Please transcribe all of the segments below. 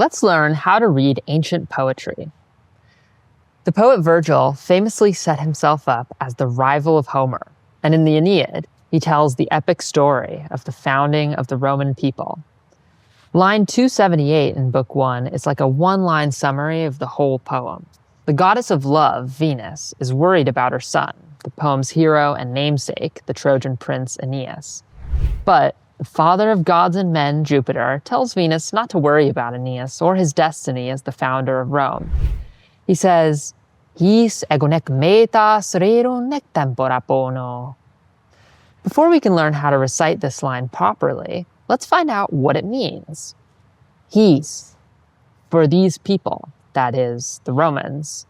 let's learn how to read ancient poetry. The poet Virgil famously set himself up as the rival of Homer, and in the Aeneid, he tells the epic story of the founding of the Roman people. Line 278 in Book 1 is like a one-line summary of the whole poem. The goddess of love, Venus, is worried about her son, the poem's hero and namesake, the Trojan prince Aeneas. But the father of gods and men, Jupiter, tells Venus not to worry about Aeneas or his destiny as the founder of Rome. He says, "His ego nec mētās rērum nec tempora pōnō." Before we can learn how to recite this line properly, let's find out what it means. His, for these people, that is, the Romans.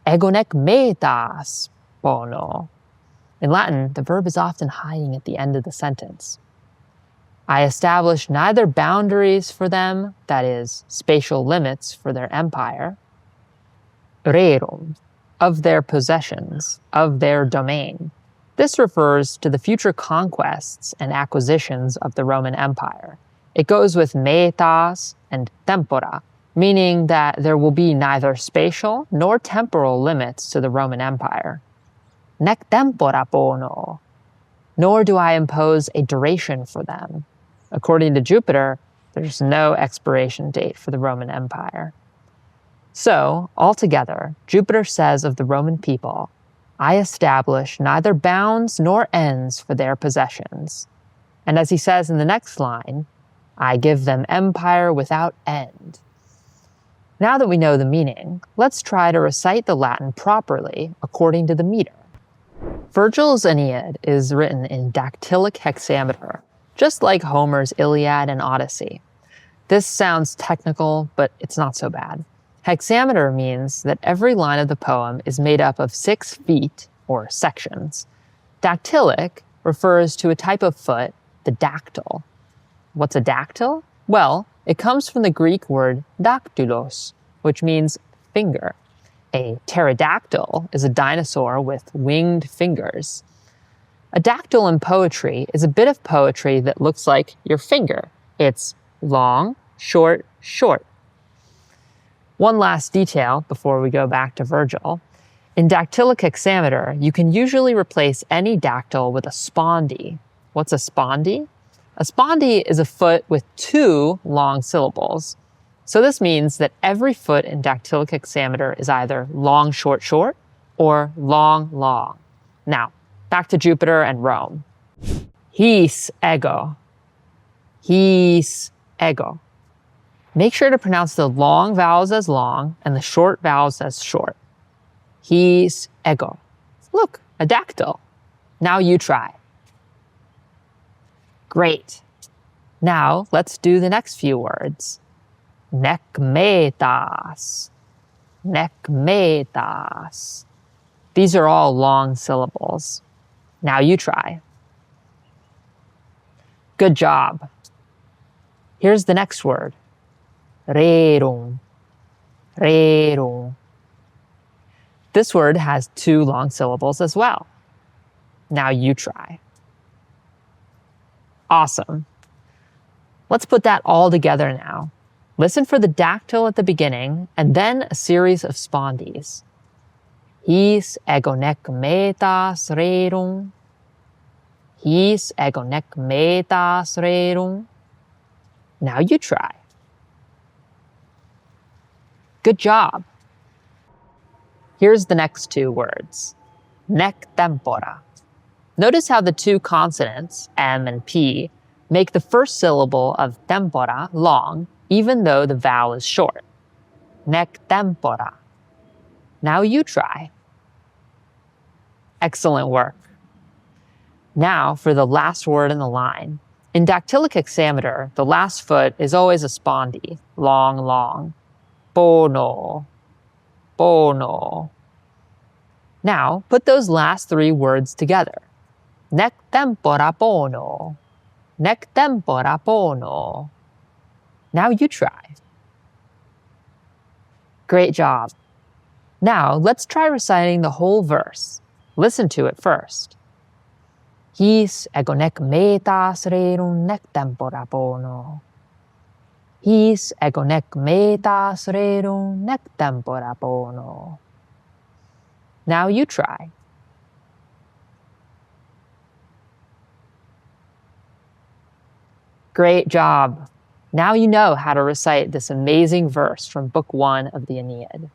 Ego nec mētās pōnō. In Latin, the verb is often hiding at the end of the sentence. I establish neither boundaries for them, that is, spatial limits for their empire, rērum, of their possessions, of their domain. This refers to the future conquests and acquisitions of the Roman Empire. It goes with mētās and tempora, meaning that there will be neither spatial nor temporal limits to the Roman Empire. Nec tempora pōnō, nor do I impose a duration for them. According to Jupiter, there's no expiration date for the Roman Empire. So, altogether, Jupiter says of the Roman people, I establish neither bounds nor ends for their possessions. And as he says in the next line, I give them empire without end. Now that we know the meaning, let's try to recite the Latin properly according to the meter. Virgil's Aeneid is written in dactylic hexameter, just like Homer's Iliad and Odyssey. This sounds technical, but it's not so bad. Hexameter means that every line of the poem is made up of 6 feet, or sections. Dactylic refers to a type of foot, the dactyl. What's a dactyl? Well, it comes from the Greek word daktylos, which means finger. A pterodactyl is a dinosaur with winged fingers. A dactyl in poetry is a bit of poetry that looks like your finger. It's long, short, short. One last detail before we go back to Virgil. In dactylic hexameter, you can usually replace any dactyl with a spondee. What's a spondee? A spondee is a foot with 2 long syllables. So this means that every foot in dactylic hexameter is either long, short, short, or long, long. Now, back to Jupiter and Rome. His ego. His ego. Make sure to pronounce the long vowels as long and the short vowels as short. His ego. Look, a dactyl. Now you try. Great. Now let's do the next few words. Nec mētās. Nec mētās. These are all long syllables. Now you try. Good job. Here's the next word. Rērum. Rērum. This word has 2 long syllables as well. Now you try. Awesome. Let's put that all together now. Listen for the dactyl at the beginning and then a series of spondees. His ego nec mētās rērum. His ego nec mētās rērum. Now you try. Good job. Here's the next 2 words. Nec tempora. Notice how the 2 consonants, M and P, make the first syllable of tempora long, even though the vowel is short. Nec tempora. Now you try. Excellent work. Now for the last word in the line. In dactylic hexameter, the last foot is always a spondee, long, long. pōnō, pōnō. Now, put those last 3 words together. Nec tempora pōnō, nec tempora pōnō. Now you try. Great job. Now, let's try reciting the whole verse. Listen to it first. His ego nec mētās rērum nec tempora pōnō. His ego nec mētās rērum nec tempora pōnō. Now you try. Great job. Now you know how to recite this amazing verse from Book 1 of the Aeneid.